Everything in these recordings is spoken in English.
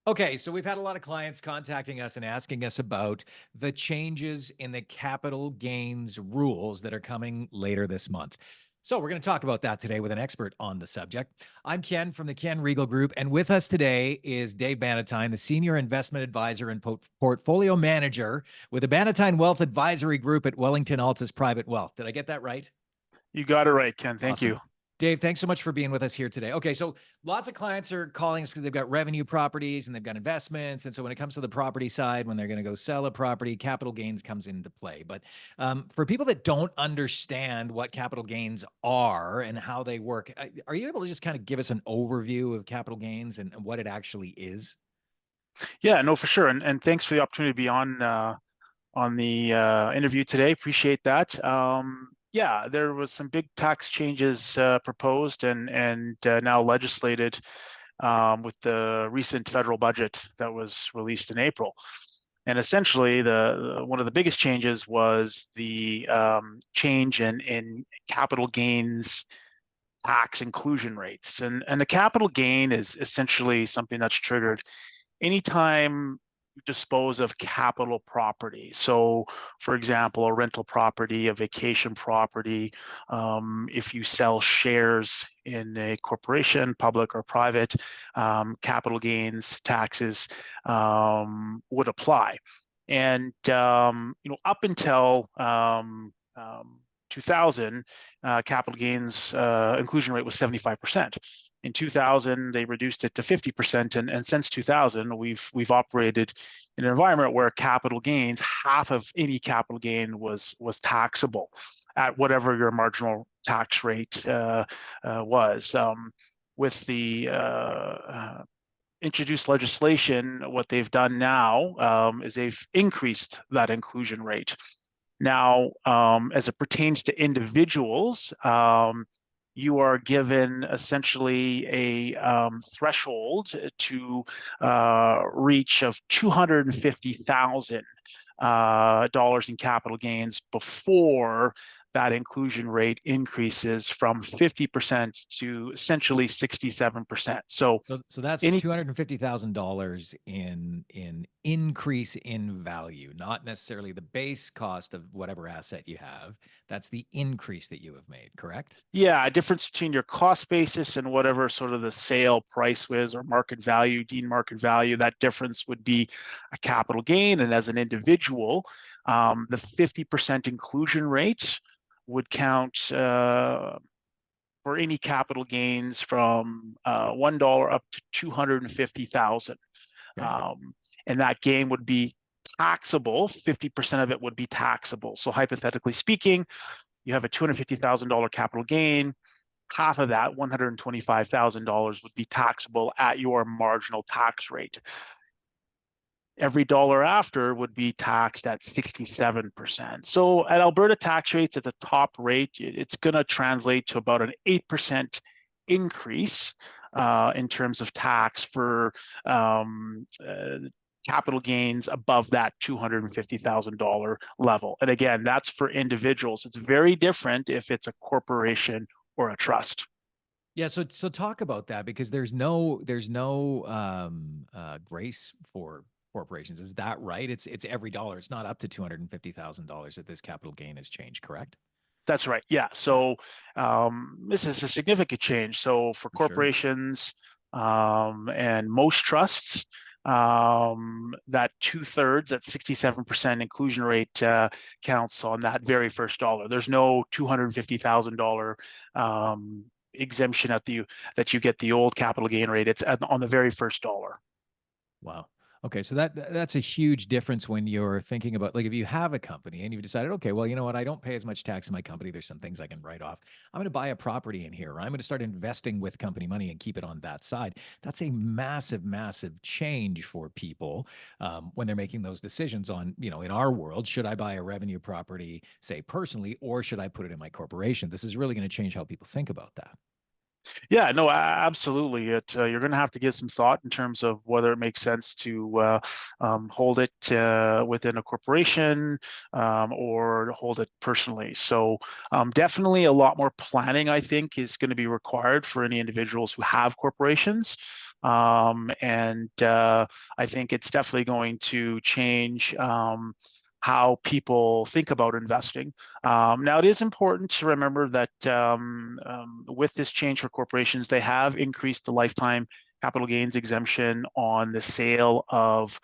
Okay, so we've had a lot of clients contacting us and asking us about the changes in the capital gains rules that are coming later this month. So we're going to talk about that today with an expert on the subject. I'm Ken from the Ken Rigel Group, and with us today is Dave Bannaytne, the Senior Investment Advisor and Portfolio Manager with the Bannatyne Wealth Advisory Group at Wellington-Altus Private Wealth. Did I get that right? You got it right, Ken. Thank Awesome. you. Dave, thanks so much for being with us here today. Okay, so lots of clients are calling us because they've got revenue properties and they've got investments. And so when it comes to the property side, when they're going to go sell a property, capital gains comes into play. But for people that don't understand what capital gains are and how they work, are you able to just kind of give us an overview of capital gains and what it actually is? Yeah, no, for sure. And thanks for the opportunity to be on the interview today. Appreciate that. Yeah, there was some big tax changes proposed and now legislated with the recent federal budget that was released in April. And essentially, the one of the biggest changes was the change in capital gains tax inclusion rates. And the capital gain is essentially something that's triggered anytime you dispose of capital property. So, for example, a rental property, a vacation property, if you sell shares in a corporation, public or private, capital gains taxes would apply. And up until 2000, capital gains inclusion rate was 75%. In 2000, they reduced it to 50%, and since 2000, we've operated in an environment where capital gains, half of any capital gain was taxable at whatever your marginal tax rate was. With the introduced legislation, what they've done now is they've increased that inclusion rate. Now, as it pertains to individuals, you are given essentially a threshold to reach of $250,000 in capital gains before that inclusion rate increases from 50% to essentially 67%. So that's Any $250,000 in increase in value, not necessarily the base cost of whatever asset you have. That's the increase that you have made, correct? Yeah, a difference between your cost basis and whatever sort of the sale price was or market value, deemed market value. That difference would be a capital gain. And as an individual, the 50% inclusion rate would count for any capital gains from $1 up to 250,000. Okay. And that gain would be taxable. 50% of it would be taxable. So hypothetically speaking, you have a $250,000 capital gain. Half of that, $125,000, would be taxable at your marginal tax rate. Every dollar after would be taxed at 67%. So at Alberta tax rates, at the top rate, it's going to translate to about an 8% increase in terms of tax for capital gains above that $250,000 level. And again, that's for individuals. It's very different if it's a corporation or a trust. Yeah, so talk about that because there's no grace for corporations. Is that right? It's every dollar. It's not up to $250,000 that this capital gain has changed, correct? That's right. Yeah. Yeah, So this is a significant change. So for for sure. corporations and most trusts, that 2/3, that 67% inclusion rate counts on that very first dollar. There's no $250,000 exemption that you get the old capital gain rate. It's on the very first dollar. Wow. Okay, so that's a huge difference when you're thinking about like if you have a company and you've decided, okay, well, you know what, I don't pay as much tax in my company. There's some things I can write off. I'm going to buy a property in here, or I'm going to start investing with company money and keep it on that side. That's a massive, massive change for people when they're making those decisions on, in our world, should I buy a revenue property, say personally, or should I put it in my corporation? This is really going to change how people think about that. Yeah, no, absolutely. You're going to have to give some thought in terms of whether it makes sense to hold it within a corporation or hold it personally. So definitely a lot more planning, I think, is going to be required for any individuals who have corporations. And I think it's definitely going to change how people think about investing. Now, it is important to remember that with this change for corporations, they have increased the lifetime capital gains exemption on the sale of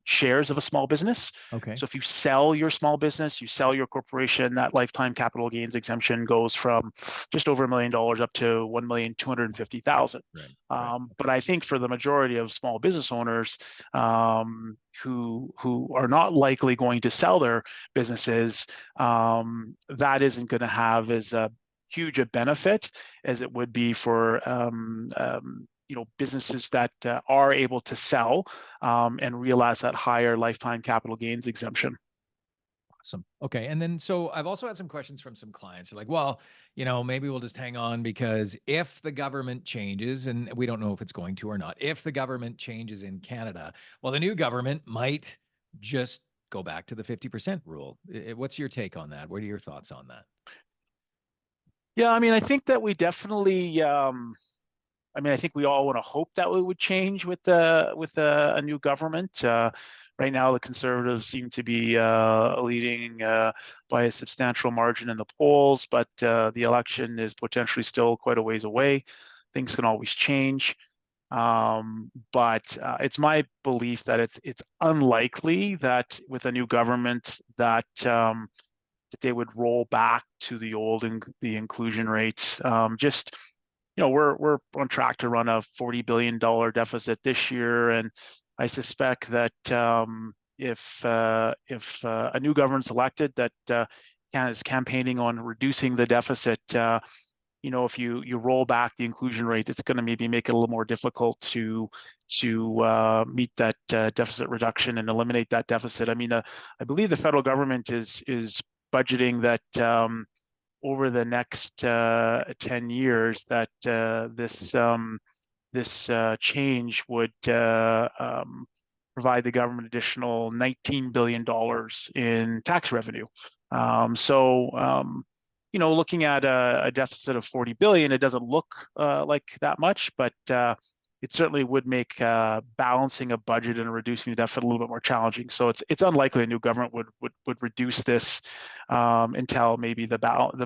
shares of a small business. Okay. So if you sell your small business, you sell your corporation, that lifetime capital gains exemption goes from just over $1 million up to 1,250,000. Right. Right. But Okay. I think for the majority of small business owners who are not likely going to sell their businesses, that isn't going to have as a huge a benefit as it would be for businesses that are able to sell and realize that higher lifetime capital gains exemption. Awesome. Okay. And then, so I've also had some questions from some clients. They're like, well, maybe we'll just hang on because if the government changes, and we don't know if it's going to or not, if the government changes in Canada, well, the new government might just go back to the 50% rule. What's your take on that? What are your thoughts on that? Yeah, I mean, I think that we definitely I think we all want to hope that it would change with a new government. Right now, the Conservatives seem to be leading by a substantial margin in the polls, but the election is potentially still quite a ways away. Things can always change, but it's my belief that it's unlikely that with a new government that they would roll back to the inclusion rate. Just we're on track to run a $40 billion deficit this year, and I suspect that if a new government's elected that is campaigning on reducing the deficit, if you roll back the inclusion rate, it's going to maybe make it a little more difficult to meet that deficit reduction and eliminate that deficit. I mean, I believe the federal government is budgeting that over the next 10 years that this change would provide the government additional $19 billion in tax revenue. Looking at a deficit of 40 billion, it doesn't look like that much, but it certainly would make balancing a budget and reducing the deficit a little bit more challenging. So it's unlikely a new government would reduce this until maybe the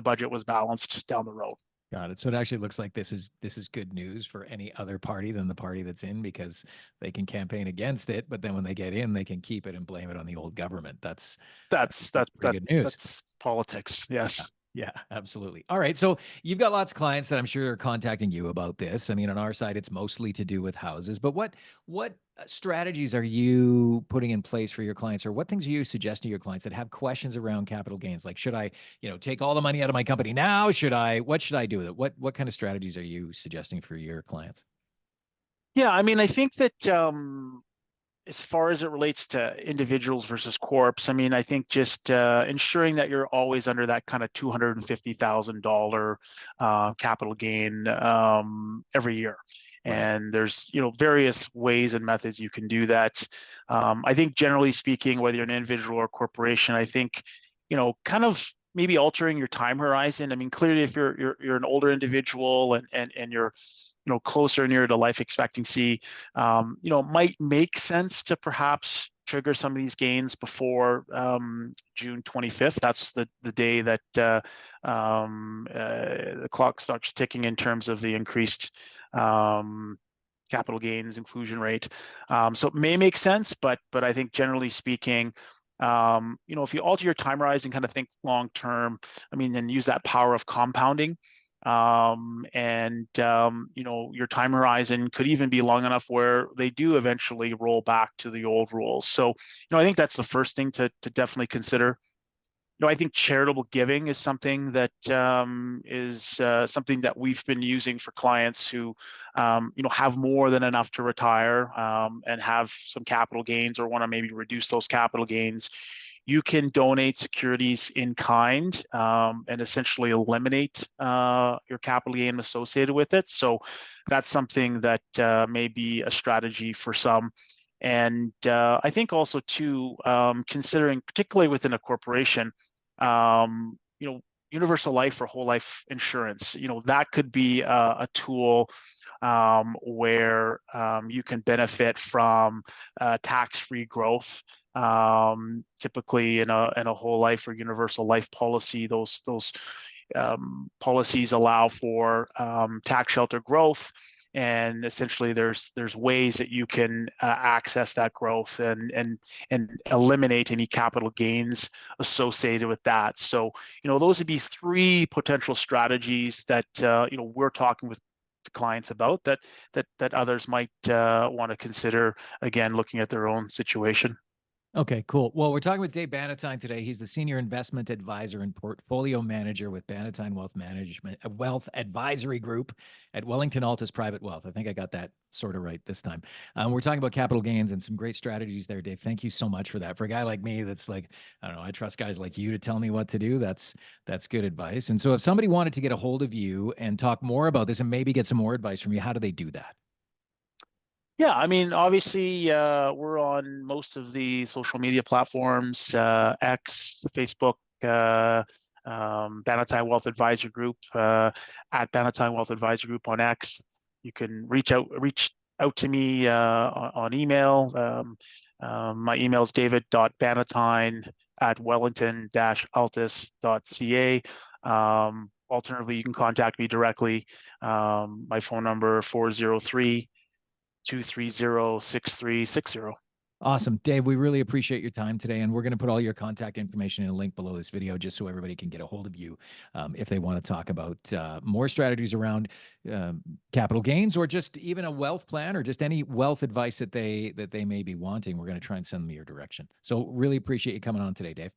budget was balanced down the road. Got it. So it actually looks like this is good news for any other party than the party that's in, because they can campaign against it, but then when they get in, they can keep it and blame it on the old government. That's That's that pretty that good news. that's politics. Yeah. Yes. Yeah, absolutely. All right. So you've got lots of clients that I'm sure are contacting you about this. I mean, on our side, it's mostly to do with houses, but what strategies are you putting in place for your clients, or what things are you suggesting to your clients that have questions around capital gains? Like, should I, take all the money out of my company now? What should I do with it? What kind of strategies are you suggesting for your clients? Yeah, I mean, I think that as far as it relates to individuals versus corps, I mean, I think just ensuring that you're always under that kind of $250,000 capital gain every year. Right. And there's various ways and methods you can do that. I think generally speaking, whether you're an individual or corporation, I think kind of maybe altering your time horizon. I mean, clearly, if you're an older individual and you're closer near to life expectancy, it might make sense to perhaps trigger some of these gains before June 25th. That's the day that the clock starts ticking in terms of the increased capital gains inclusion rate. So it may make sense, but I think generally speaking, if you alter your time horizon, kind of think long term, I mean, then use that power of compounding. Your time horizon could even be long enough where they do eventually roll back to the old rules. So, I think that's the first thing to definitely consider. I think charitable giving is something that is something that we've been using for clients who, have more than enough to retire and have some capital gains or want to maybe reduce those capital gains. You can donate securities in kind and essentially eliminate your capital gain associated with it. So that's something that may be a strategy for some. And I think also too, considering particularly within a corporation, universal life or whole life insurance. That could be a tool where you can benefit from tax-free growth. Typically, in a whole life or universal life policy, those policies allow for tax shelter growth, and essentially there's ways that you can access that growth and eliminate any capital gains associated with that. So those would be three potential strategies that we're talking with clients about that others might want to consider, again, looking at their own situation. Okay, cool. Well, we're talking with Dave Bannaytne today. He's the senior investment advisor and portfolio manager with Bannatyne Wealth Advisory Group at Wellington-Altus Private Wealth. I think I got that sort of right this time. We're talking about capital gains and some great strategies there, Dave. Thank you so much for that. For a guy like me, that's like, I don't know, I trust guys like you to tell me what to do. That's good advice. And so, if somebody wanted to get a hold of you and talk more about this and maybe get some more advice from you, how do they do that? Yeah, I mean, obviously, we're on most of the social media platforms, X, Facebook, Bannatyne Wealth Advisor Group, at Bannatyne Wealth Advisor Group on X. You can reach out to me on email. My email is david.bannatyne@wellington-altus.ca. Alternatively, you can contact me directly. My phone number 403-230-6360. Awesome. Dave, we really appreciate your time today. And we're going to put all your contact information in a link below this video just so everybody can get a hold of you if they want to talk about more strategies around capital gains, or just even a wealth plan, or just any wealth advice that they may be wanting. We're going to try and send them your direction. So really appreciate you coming on today, Dave.